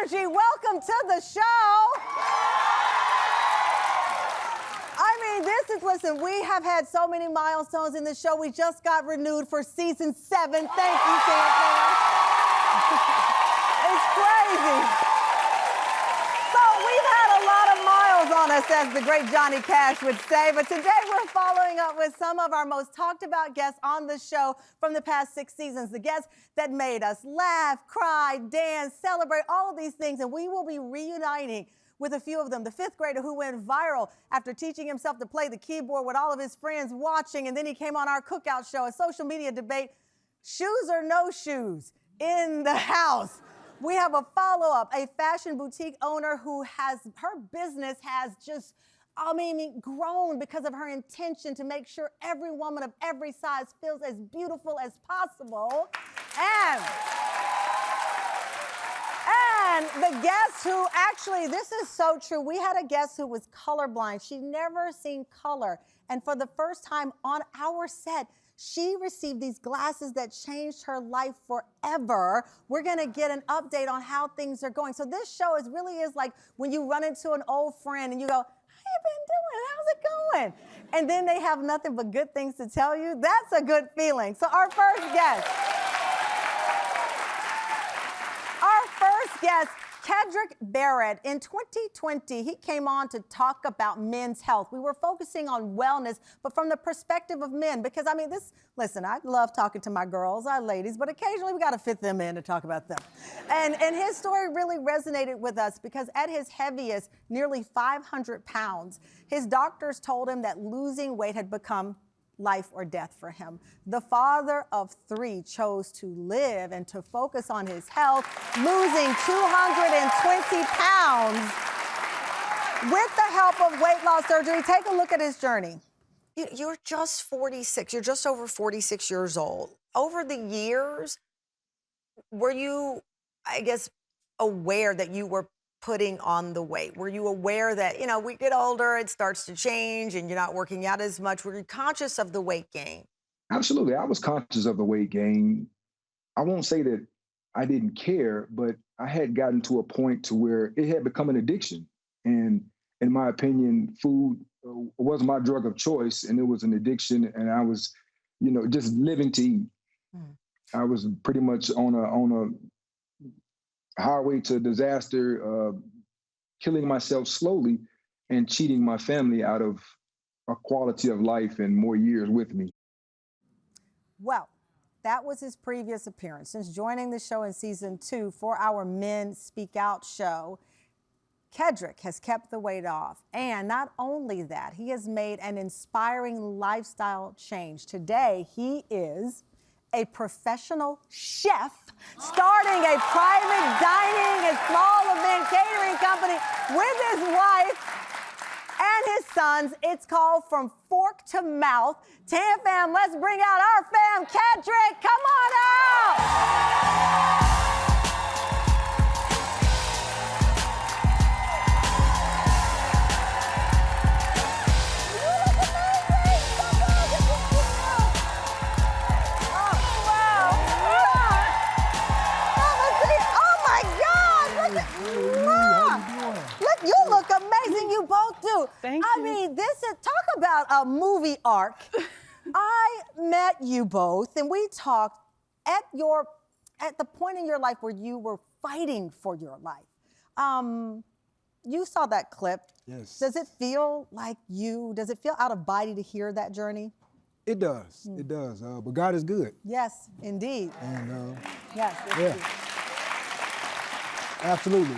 energy. Welcome to the show. Listen, we have had so many milestones in the show. We just got renewed for season 7. Thank you, Sam. It's crazy. So we've had a lot of miles on us, as the great Johnny Cash would say. But today we're following up with some of our most talked about guests on the show from the past 6 seasons. The guests that made us laugh, cry, dance, celebrate, all of these things. And we will be reuniting with a few of them. The 5th grader who went viral after teaching himself to play the keyboard with all of his friends watching, and then he came on our cookout show, a social media debate, shoes or no shoes in the house. We have a follow-up, a fashion boutique owner who her business has just, grown because of her intention to make sure every woman of every size feels as beautiful as possible. And the guest who actually, this is so true. We had a guest who was colorblind. She'd never seen color. And for the first time on our set, she received these glasses that changed her life forever. We're gonna get an update on how things are going. So this show really is like when you run into an old friend and you go, how you been doing? How's it going? And then they have nothing but good things to tell you. That's a good feeling. So our first guest, Kedric Barett. In 2020, he came on to talk about men's health. We were focusing on wellness, but from the perspective of men, because listen, I love talking to my girls, our ladies, but occasionally we gotta fit them in to talk about them. And his story really resonated with us because at his heaviest, nearly 500 pounds, his doctors told him that losing weight had become life or death for him. The father of 3 chose to live and to focus on his health, losing 220 pounds with the help of weight loss surgery. Take a look at his journey. You're just 46. You're just over 46 years old. Over the years, were you, aware that you were putting on the weight? Were you aware that, we get older, it starts to change and you're not working out as much? Were you conscious of the weight gain? Absolutely. I was conscious of the weight gain. I won't say that I didn't care, but I had gotten to a point to where it had become an addiction. And in my opinion, food was my drug of choice, and it was an addiction. And I was, just living to eat. I was pretty much on a highway to disaster, killing myself slowly and cheating my family out of a quality of life and more years with me. Well, that was his previous appearance. Since joining the show in season 2 for our Men Speak Out show, Kedric has kept the weight off. And not only that, he has made an inspiring lifestyle change. Today, he is a professional chef, starting a private dining and small event catering company with his wife and his sons. It's called From Fork to Mouth. Tam fam, let's bring out our fam, Kedric. Come on out! You both do. Thank you. This is, talk about a movie arc. I met you both and we talked at the point in your life where you were fighting for your life. You saw that clip. Yes. Does it feel out of body to hear that journey? It does. It does. But God is good. Yes, indeed. And yes, yeah. indeed. Absolutely.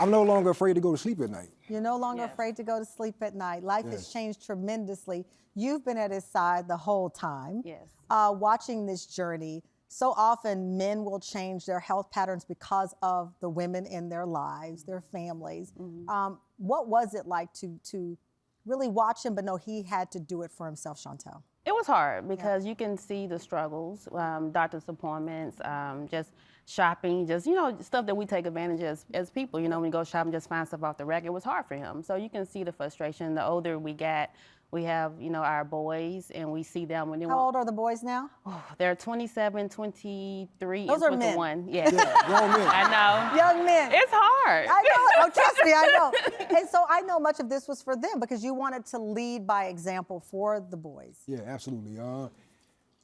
I'm no longer afraid to go to sleep at night. You're no longer afraid to go to sleep at night. Life has changed tremendously. You've been at his side the whole time. Yes. Watching this journey. So often men will change their health patterns because of the women in their lives, their families. Mm-hmm. What was it like to really watch him, but know he had to do it for himself, Chantel? It was hard because you can see the struggles, doctor's appointments, just shopping, just, stuff that we take advantage of as people. When you go shopping, just find stuff off the rack. It was hard for him. So you can see the frustration. The older we got, We have, our boys, and we see them when they How old are the boys now? they're 27, 23, Those and are men. 21. Yeah. Grown men. I know. Young men. It's hard. I know. Oh, trust me, I know. And so I know much of this was for them because you wanted to lead by example for the boys. Yeah, absolutely.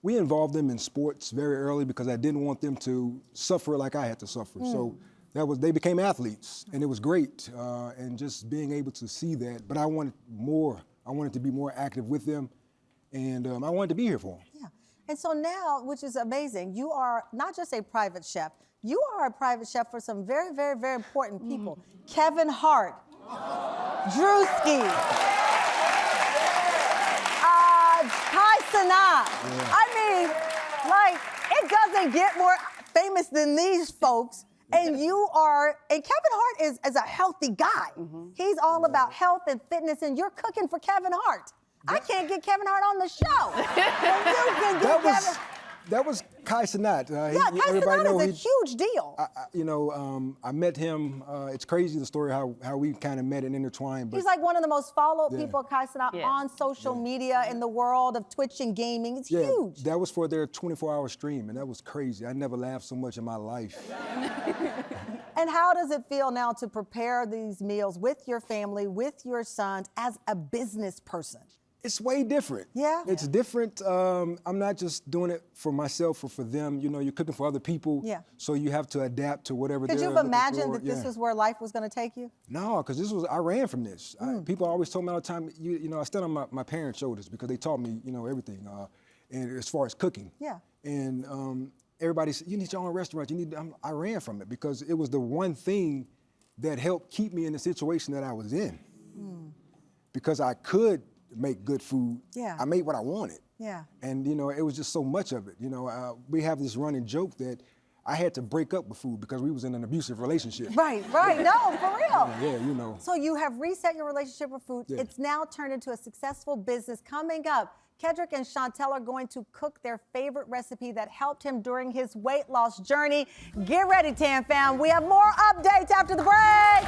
We involved them in sports very early because I didn't want them to suffer like I had to suffer. So they became athletes, and it was great. And just being able to see that, but I wanted more. I wanted to be more active with them, and I wanted to be here for them. Yeah. And so now, which is amazing, you are not just a private chef, you are a private chef for some very, very, very important people. Kevin Hart, Drewski, Kai Cenat. I mean, like, it doesn't get more famous than these folks. And and Kevin Hart is a healthy guy. He's all about health and fitness, and you're cooking for Kevin Hart. I can't get Kevin Hart on the show. And you can get Kevin. That was Kai Cenat. Kai Cenat is a huge deal. I met him. It's crazy the story how we kind of met and intertwined. But He's like one of the most followed people, Kai Cenat, on social media in the world of Twitch and gaming. It's huge. That was for their 24-hour stream, and that was crazy. I never laughed so much in my life. And how does it feel now to prepare these meals with your family, with your sons, as a business person? It's way different. Yeah? It's different. I'm not just doing it for myself or for them. You're cooking for other people. Yeah. So you have to adapt to whatever they're Could you looking have imagined for. that this was where life was going to take you? No, because I ran from this. People always told me all the time, I stand on my parents' shoulders because they taught me, everything. And as far as cooking. Yeah. And everybody said, you need your own restaurant. I ran from it because it was the one thing that helped keep me in the situation that I was in. Because I could make good food. Yeah. I made what I wanted. Yeah. And, it was just so much of it. We have this running joke that I had to break up with food because we was in an abusive relationship. Right. No, for real. Yeah. So you have reset your relationship with food. Yeah. It's now turned into a successful business. Coming up, Kedrick and Chantel are going to cook their favorite recipe that helped him during his weight loss journey. Get ready, Tam fam. We have more updates after the break.